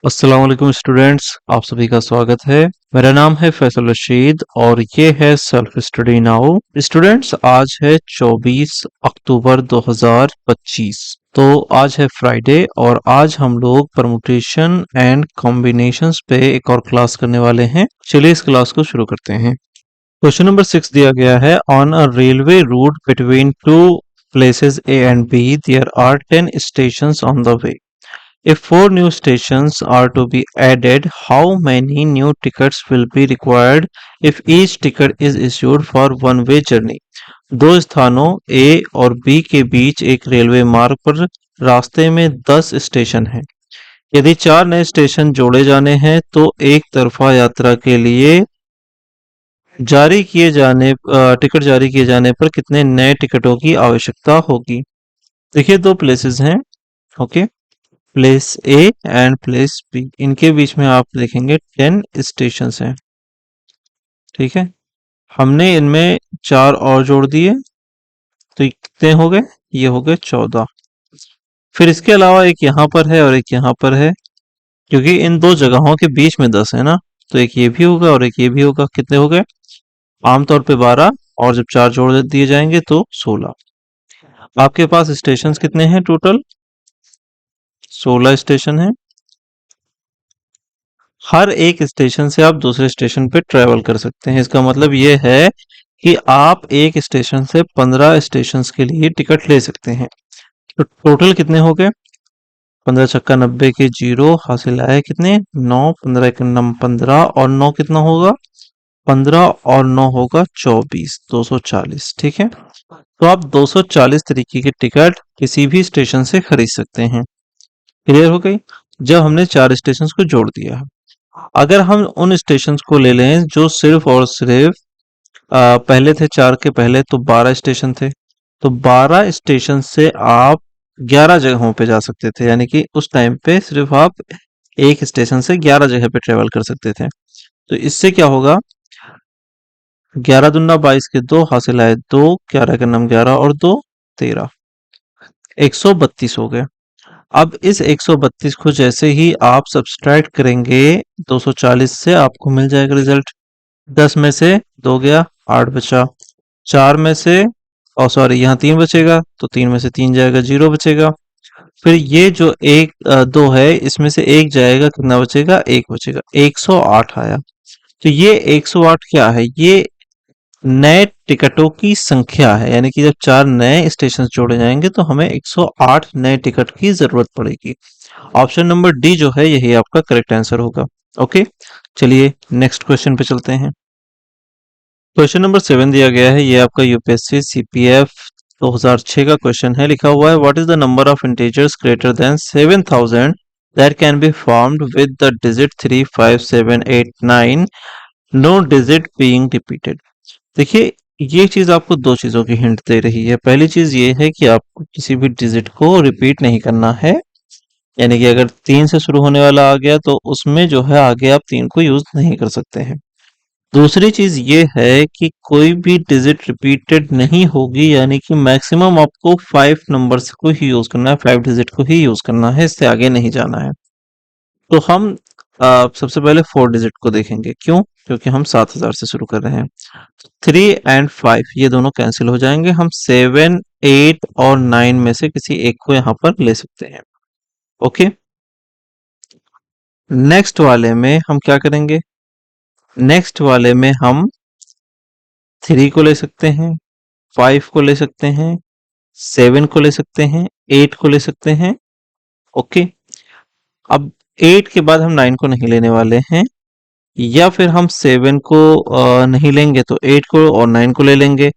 अस्सलाम वालेकुम स्टूडेंट्स, आप सभी का स्वागत है। मेरा नाम है फैसल रशीद और ये है सेल्फ स्टडी नाउ। स्टूडेंट्स, आज है 24 अक्टूबर 2025। तो आज है फ्राइडे और आज हम लोग परमुटेशन एंड कॉम्बिनेशंस पे एक और क्लास करने वाले हैं। चलिए इस क्लास को शुरू करते हैं। क्वेश्चन नंबर 6 दिया गया है, on a railway route between two places A and B there are 10 stations on the way. If four new stations are to be added, how many new tickets will be required if each ticket is issued for one-way journey? दो स्थानों A और B के बीच एक railway मार्ग पर रास्ते में 10 station हैं। यदि चार नए स्टेशन जोड़े जाने हैं तो एक तरफा यात्रा के लिए टिकट जारी किए जाने पर कितने नए टिकटों की आवश्यकता होगी। देखिए, दो प्लेसेस हैं। Okay, place A and place B, इनके बीच में आप देखेंगे 10 स्टेशन हैं। ठीक है, हमने इनमें चार और जोड़ दिए तो ये कितने हो गए? ये हो गए 14। फिर इसके अलावा एक यहाँ पर है और एक यहाँ पर है, क्योंकि इन दो जगहों के बीच में 10 है ना, तो एक ये भी होगा और एक ये भी होगा। कितने हो गए? आमतौर पे 12, और जब चार जोड़ दिए जाएंगे तो 16। आपके पास स्टेशन कितने हैं टोटल? 16 स्टेशन है। हर एक स्टेशन से आप दूसरे स्टेशन पे ट्रेवल कर सकते हैं। इसका मतलब ये है कि आप एक स्टेशन से 15 स्टेशन के लिए टिकट ले सकते हैं। तो टोटल कितने हो गए? 15 छक्का 90 के जीरो हासिल आए कितने? 9। 15 एक नम 15 और 9 कितना होगा? 15 और 9 होगा 24, 240। ठीक है, तो आप 240 तरीके की टिकट किसी भी स्टेशन से खरीद सकते हैं। क्लियर हो गई? जब हमने चार स्टेशन को जोड़ दिया है। अगर हम उन स्टेशन को ले लें जो सिर्फ और सिर्फ पहले थे, चार के पहले, तो 12 स्टेशन थे। तो 12 स्टेशन से आप 11 जगहों पे जा सकते थे, यानी कि उस टाइम पे सिर्फ आप एक स्टेशन से 11 जगह पे ट्रेवल कर सकते थे। तो इससे क्या होगा? 11 दूना 22 के दो हासिल आए 2, 11 के नाम 11 और 2 13, 132 हो गए। अब इस 132 को जैसे ही आप सब्सट्रैक्ट करेंगे 240 से, आपको मिल जाएगा रिजल्ट। 10 में से 2 गया, 8 बचा। 4 में से, और सॉरी यहाँ 3 बचेगा, तो 3 में से 3 जाएगा, 0 बचेगा। फिर ये जो एक 2 है, इसमें से एक जाएगा, कितना बचेगा? 1 बचेगा, 108 आया। तो ये 108 क्या है? ये नए टिकटों की संख्या है, यानी कि जब चार नए स्टेशन जोड़े जाएंगे तो हमें 108 नए टिकट की जरूरत पड़ेगी। ऑप्शन नंबर डी जो है यही आपका करेक्ट आंसर होगा। ओके, चलिए नेक्स्ट क्वेश्चन पे चलते हैं। क्वेश्चन नंबर 7 दिया गया है, ये आपका यूपीएससी सीपीएफ 2006 का क्वेश्चन है। लिखा हुआ है, what is the number of integers greater than 7000 that can be formed with the digit 3 5 7 8 9, no digit being repeated. देखिए, ये चीज आपको दो चीजों की हिंट दे रही है। पहली चीज ये है कि आपको किसी भी डिजिट को रिपीट नहीं करना है, यानी कि अगर 3 से शुरू होने वाला आ गया तो उसमें जो है आगे आप 3 को यूज नहीं कर सकते हैं। दूसरी चीज ये है कि कोई भी डिजिट रिपीटेड नहीं होगी, यानी कि मैक्सिमम आपको 5 नंबर्स को ही यूज करना है, 5 डिजिट को ही यूज करना है, इससे आगे नहीं जाना है। तो हम सबसे पहले 4 डिजिट को देखेंगे। क्यों? क्योंकि हम 7000 से शुरू कर रहे हैं। 3 एंड 5 ये दोनों कैंसिल हो जाएंगे। हम 7 8 और 9 में से किसी एक को यहाँ पर ले सकते हैं। ओके, नेक्स्ट वाले में हम क्या करेंगे? नेक्स्ट वाले में हम 3 को ले सकते हैं, 5 को ले सकते हैं, 7 को ले सकते हैं, 8 को ले सकते हैं। ओके, अब 8 के बाद हम 9 को नहीं लेने वाले हैं, या फिर हम 7 को नहीं लेंगे तो 8 को और 9 को ले लेंगे,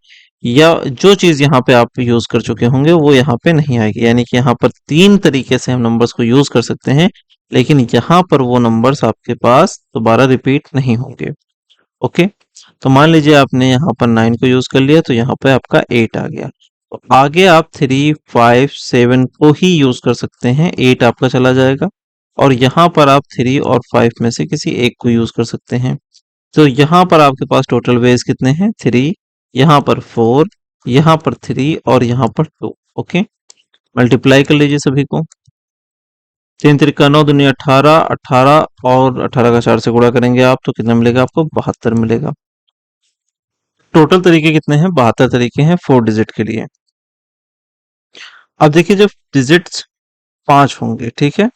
या जो चीज यहाँ पे आप यूज कर चुके होंगे वो यहाँ पे नहीं आएगी। यानी कि यहाँ पर तीन तरीके से हम नंबर्स को यूज कर सकते हैं, लेकिन यहाँ पर वो नंबर्स आपके पास दोबारा रिपीट नहीं होंगे। ओके, तो मान लीजिए आपने यहाँ पर 9 को यूज कर लिया तो यहाँ पे आपका 8 आ गया। तो आगे आप 3 5 7 को ही यूज कर सकते हैं, 8 आपका चला जाएगा। और यहाँ पर आप 3 और 5 में से किसी एक को यूज कर सकते हैं। तो यहाँ पर आपके पास टोटल वेज कितने हैं? 3, यहाँ पर 4, यहाँ पर 3 और यहाँ पर 2। ओके, मल्टीप्लाई कर लीजिए सभी को। तीन तिरिका 9 दूनी 18, 18 और 18 का 4 से गुणा करेंगे आप तो कितना मिलेगा आपको? 72 मिलेगा। टोटल तरीके कितने हैं? 72 तरीके हैं 4 डिजिट के लिए। अब देखिए जब डिजिट्स 5 होंगे, ठीक है,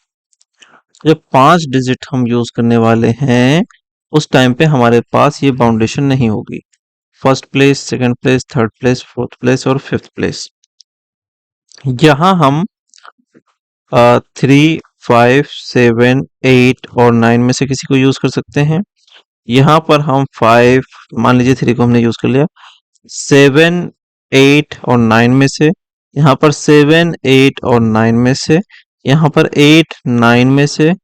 जब 5 डिजिट हम यूज करने वाले हैं उस टाइम पे हमारे पास ये बाउंडेशन नहीं होगी। First place, second place, third place, fourth place और फिफ्थ प्लेस। यहाँ हम 3, 5, 7, 8 और 9 में से किसी को यूज कर सकते हैं। यहाँ पर हम 5, मान लीजिए 3 को हमने यूज कर लिया, 7, 8 और 9 में से, यहाँ पर 7, 8 और 9 में से, यहाँ पर 8, 9 में से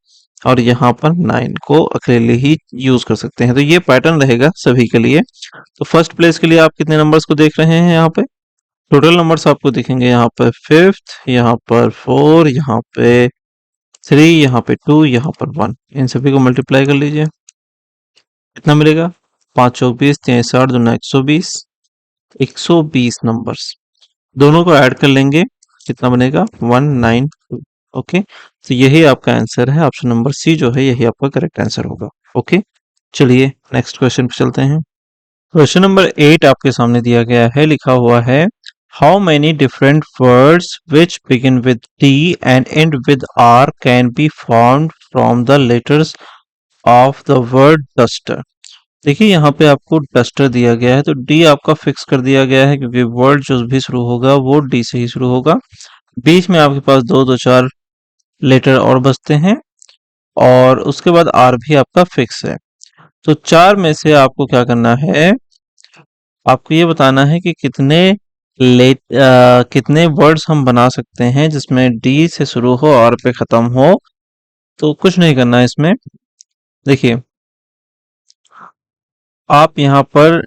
और यहाँ पर 9 को अकेले ही यूज कर सकते हैं। तो ये पैटर्न रहेगा सभी के लिए। तो फर्स्ट प्लेस के लिए आप कितने नंबर्स को देख रहे हैं? यहाँ पे टोटल नंबर्स आपको दिखेंगे, यहाँ पर फिफ्थ, यहाँ पर 4, यहाँ पे 3, यहाँ पे 2, यहाँ पर 1। इन सभी को मल्टीप्लाई कर लीजिए, कितना मिलेगा? 5 चौक 20, 3 60, 2 120, 120 नंबर्स। दोनों को ऐड कर लेंगे, कितना बनेगा? 192। ओके, तो यही आपका आंसर है। ऑप्शन नंबर सी जो है यही आपका करेक्ट आंसर होगा। ओके, चलिए नेक्स्ट क्वेश्चन पे चलते हैं। क्वेश्चन नंबर 8 आपके सामने दिया गया है, लिखा हुआ है how many different words which begin with D and end with R can be formed from the letters of the word duster. देखिए यहाँ पे आपको डस्टर दिया गया है तो डी आपका फिक्स कर दिया गया है क्योंकि वर्ड जो भी शुरू होगा वो डी से ही शुरू होगा। बीच में आपके पास दो दो चार लेटर और बचते हैं और उसके बाद आर भी आपका फिक्स है। तो चार में से आपको क्या करना है, आपको ये बताना है कि कितने वर्ड्स हम बना सकते हैं जिसमें डी से शुरू हो और पे खत्म हो। तो कुछ नहीं करना है इसमें। देखिए आप यहाँ पर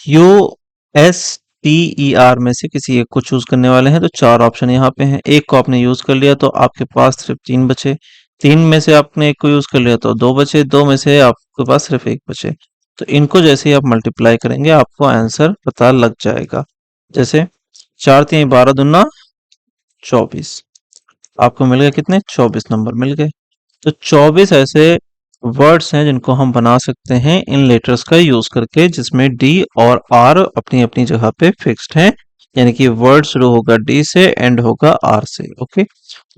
U S T E R में से किसी एक को चूज करने वाले हैं। तो चार ऑप्शन यहाँ पे हैं, एक को आपने यूज कर लिया तो आपके पास सिर्फ तीन बचे, तीन में से आपने एक को यूज कर लिया तो दो बचे, दो में से आपके पास सिर्फ एक बचे। तो इनको जैसे ही आप मल्टीप्लाई करेंगे आपको आंसर पता लग जाएगा। जैसे 4 3 12 दूना 24, आपको मिल गए कितने? 24 नंबर मिल गए। तो 24 ऐसे वर्ड्स हैं जिनको हम बना सकते हैं इन लेटर्स का यूज करके जिसमें डी और आर अपनी अपनी जगह पे फिक्स्ड हैं, यानी कि वर्ड शुरू होगा डी से एंड होगा आर से। ओके,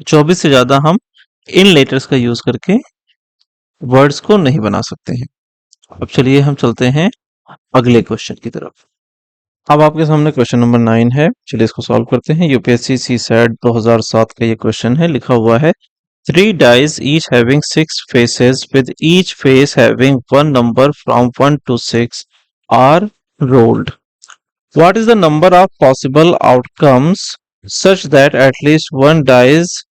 24 से ज्यादा हम इन लेटर्स का यूज करके वर्ड्स को नहीं बना सकते हैं। अब चलिए हम चलते हैं अगले क्वेश्चन की तरफ। अब आपके सामने क्वेश्चन नंबर 9 है, चलिए इसको सॉल्व करते हैं। यूपीएससी सी सैट 2007 का ये क्वेश्चन है, लिखा हुआ है three dice each having six faces with each face having one number from 1 to 6 are rolled. What is the number of possible outcomes such that at least one dice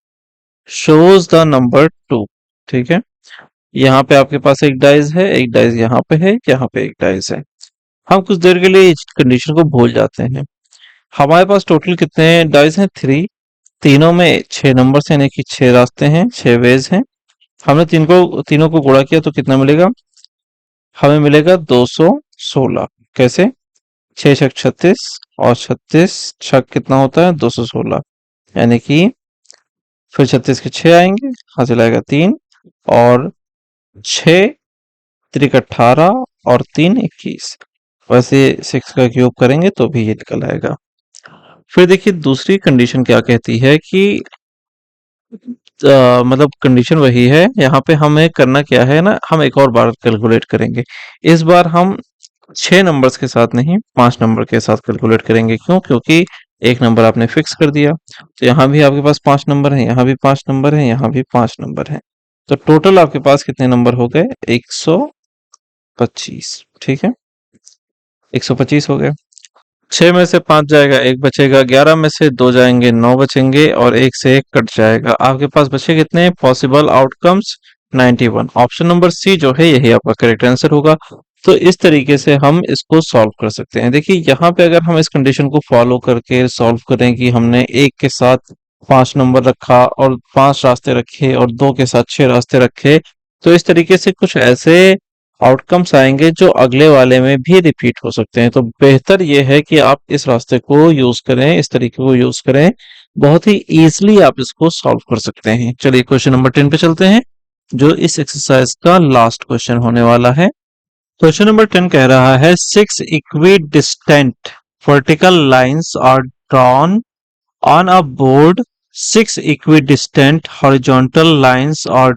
shows the number 2? ठीक है, यहाँ पे आपके पास एक dice है, एक dice यहाँ पे है, यहाँ पे एक डाइस है। हम कुछ देर के लिए इस कंडीशन को भूल जाते हैं। हमारे पास टोटल कितने डाइस हैं? 3। तीनों में 6 नंबर हैं, यानी कि 6 रास्ते हैं, 6 वेज हैं। हमने तीनों को गुणा किया तो कितना मिलेगा? हमें मिलेगा 216। कैसे? 6 छक 36 और 36 छक कितना होता है? 216, यानी कि फिर 36 के 6 आएंगे, हासिल आएगा 3 और 6 त्रिक 18 और 3 21। वैसे 6 का क्यूब करेंगे तो भी ये निकल आएगा। फिर देखिए दूसरी कंडीशन क्या कहती है कि मतलब कंडीशन वही है, यहाँ पे हमें करना क्या है ना, हम एक और बार कैलकुलेट करेंगे। इस बार हम 6 नंबर्स के साथ नहीं 5 नंबर के साथ कैलकुलेट करेंगे। क्यों? क्योंकि एक नंबर आपने फिक्स कर दिया, तो यहाँ भी आपके पास 5 नंबर है, यहाँ भी 5 नंबर है, यहाँ भी 5 नंबर है। तो टोटल आपके पास कितने नंबर हो गए? 125। ठीक है, 125 हो गए। 6 में से 5 जाएगा, एक बचेगा, 11 में से 2 जाएंगे, 9 बचेंगे और एक से एक कट जाएगा। आपके पास बचे कितने possible outcomes? 91। Option number C जो है यही आपका करेक्ट आंसर होगा। तो इस तरीके से हम इसको सॉल्व कर सकते हैं। देखिए यहाँ पे अगर हम इस कंडीशन को फॉलो करके सॉल्व करें कि हमने एक के साथ 5 नंबर रखा और 5 रास्ते रखे और 2 के साथ 6 रास्ते रखे, तो इस तरीके से कुछ ऐसे आउटकम्स आएंगे जो अगले वाले में भी रिपीट हो सकते हैं। तो बेहतर यह है कि आप इस रास्ते को यूज करें, इस तरीके को यूज करें बहुत ही इजीली आप इसको सॉल्व कर सकते हैं। चलिए क्वेश्चन नंबर 10 पे चलते हैं, जो इस एक्सरसाइज का लास्ट क्वेश्चन होने वाला है। क्वेश्चन नंबर 10 कह रहा है 6 equidistant vertical lines are drawn on a board. 6 equidistant horizontal lines are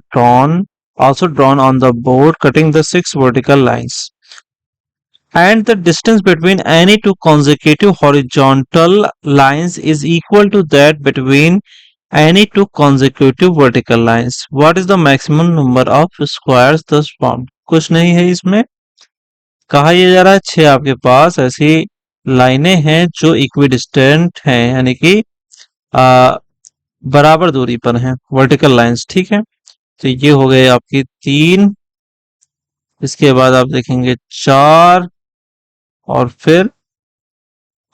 also drawn on the board, cutting the 6 vertical lines. And the distance between any two consecutive horizontal lines is equal to that between any two consecutive vertical lines. What is the maximum number of squares thus formed? कुछ नहीं है इसमें। कहा यह जा रहा है 6 आपके पास ऐसी लाइनें हैं जो इक्विडिस्टेंट हैं, यानी कि बराबर दूरी पर हैं, वर्टिकल लाइंस। ठीक है, तो ये हो गए आपकी 3, इसके बाद आप देखेंगे 4, और फिर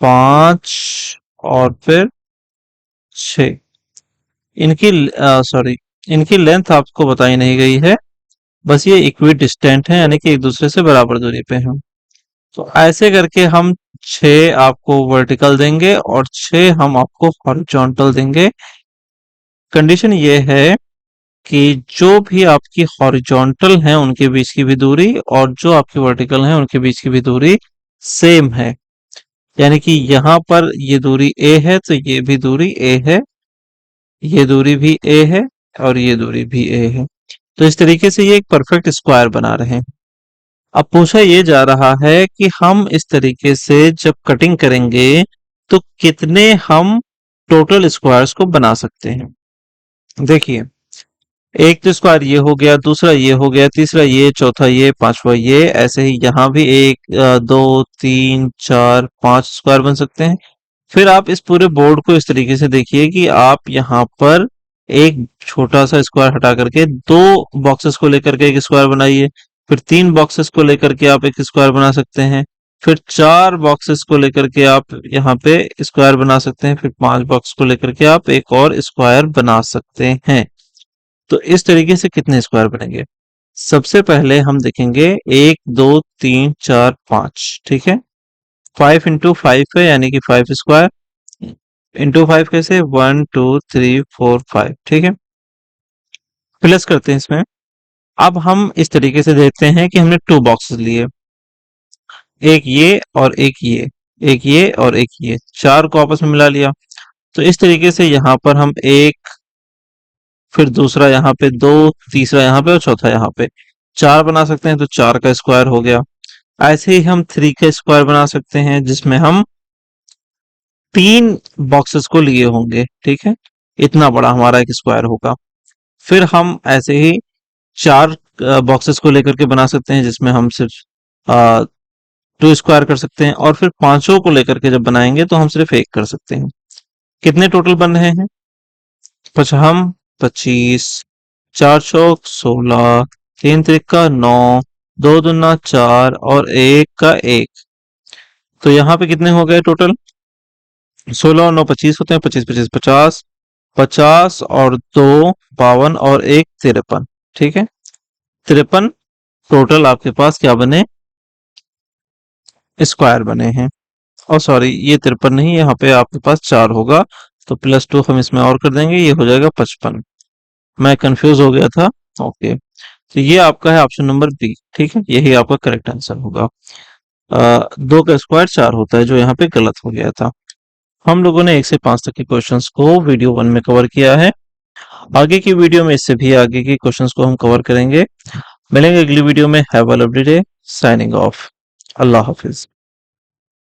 5, और फिर 6। इनकी सॉरी, इनकी लेंथ आपको बताई नहीं गई है, बस ये इक्वी डिस्टेंट है, यानी कि एक दूसरे से बराबर दूरी पे हैं। तो ऐसे करके हम 6 आपको वर्टिकल देंगे और 6 हम आपको हॉरिजॉन्टल देंगे। कंडीशन ये है कि जो भी आपकी हॉरिजॉन्टल है उनके बीच की भी दूरी और जो आपकी वर्टिकल है उनके बीच की भी दूरी सेम है। यानी कि यहाँ पर ये दूरी a है तो ये भी दूरी a है, ये दूरी भी a है और ये दूरी भी a है। तो इस तरीके से ये एक परफेक्ट स्क्वायर बना रहे हैं। अब पूछा ये जा रहा है कि हम इस तरीके से जब कटिंग करेंगे तो कितने हम टोटल स्क्वायर्स को बना सकते हैं। देखिए, एक तो स्क्वायर ये हो गया, दूसरा ये हो गया, तीसरा ये, चौथा ये, पांचवा ये, ऐसे ही यहाँ भी 1 2 3 4 5 स्क्वायर बन सकते हैं। फिर आप इस पूरे बोर्ड को इस तरीके से देखिए कि आप यहाँ पर एक छोटा सा स्क्वायर हटा करके 2 बॉक्सेस को लेकर के एक स्क्वायर बनाइए, फिर 3 बॉक्सेस को लेकर के आप एक स्क्वायर बना सकते हैं, फिर 4 बॉक्सेस को लेकर के आप यहाँ पे स्क्वायर बना सकते हैं, फिर 5 बॉक्स को लेकर के आप एक और स्क्वायर बना सकते हैं। तो इस तरीके से कितने स्क्वायर बनेंगे? सबसे पहले हम देखेंगे 1 2 3 4 5। ठीक है, 5 इंटू 5 है, यानी कि 5 स्क्वायर। इंटू 5 कैसे? 1 2 3 4 5। ठीक है, प्लस करते हैं इसमें। अब हम इस तरीके से देखते हैं कि हमने 2 बॉक्सेस लिए, एक ये और एक ये, एक ये और एक ये, 4 को आपस में मिला लिया। तो इस तरीके से यहाँ पर हम एक, फिर दूसरा यहाँ पे 2, तीसरा यहाँ पे और चौथा यहाँ पे 4 बना सकते हैं, तो 4 का स्क्वायर हो गया। ऐसे ही हम 3 का स्क्वायर बना सकते हैं, जिसमें हम 3 बॉक्सेस को लिए होंगे। ठीक है, इतना बड़ा हमारा एक स्क्वायर होगा। फिर हम ऐसे ही 4 बॉक्सेस को लेकर के बना सकते हैं, जिसमें हम सिर्फ 2 स्क्वायर कर सकते हैं, और फिर पांचों को लेकर के जब बनाएंगे तो हम सिर्फ 1 कर सकते हैं। कितने टोटल बन रहे हैं? पचहम 25, 4 चौक 16, 3 त्रिका 9, 2 दूना 4 और 1 का 1। तो यहाँ पे कितने हो गए टोटल? 16 और 9 25 होते हैं, 25 25 50, 50 और 2 52 और 1 53। ठीक है, 53 टोटल आपके पास क्या बने? स्क्वायर बने हैं। और सॉरी, ये 53 नहीं, यहाँ पे आपके पास 4 होगा, तो +2 हम इसमें और कर देंगे, ये हो जाएगा 55। मैं कंफ्यूज हो गया था। ओके, तो ये आपका है ऑप्शन नंबर बी। ठीक है, यही आपका करेक्ट आंसर होगा। 2 का स्क्वायर 4 होता है, जो यहाँ पे गलत हो गया था। हम लोगों ने 1 से 5 तक के क्वेश्चंस को वीडियो 1 में कवर किया है। आगे की वीडियो में इससे भी आगे के क्वेश्चंस को हम कवर करेंगे। मिलेंगे अगली वीडियो में। Have a lovely day. Signing off. Allah Hafiz.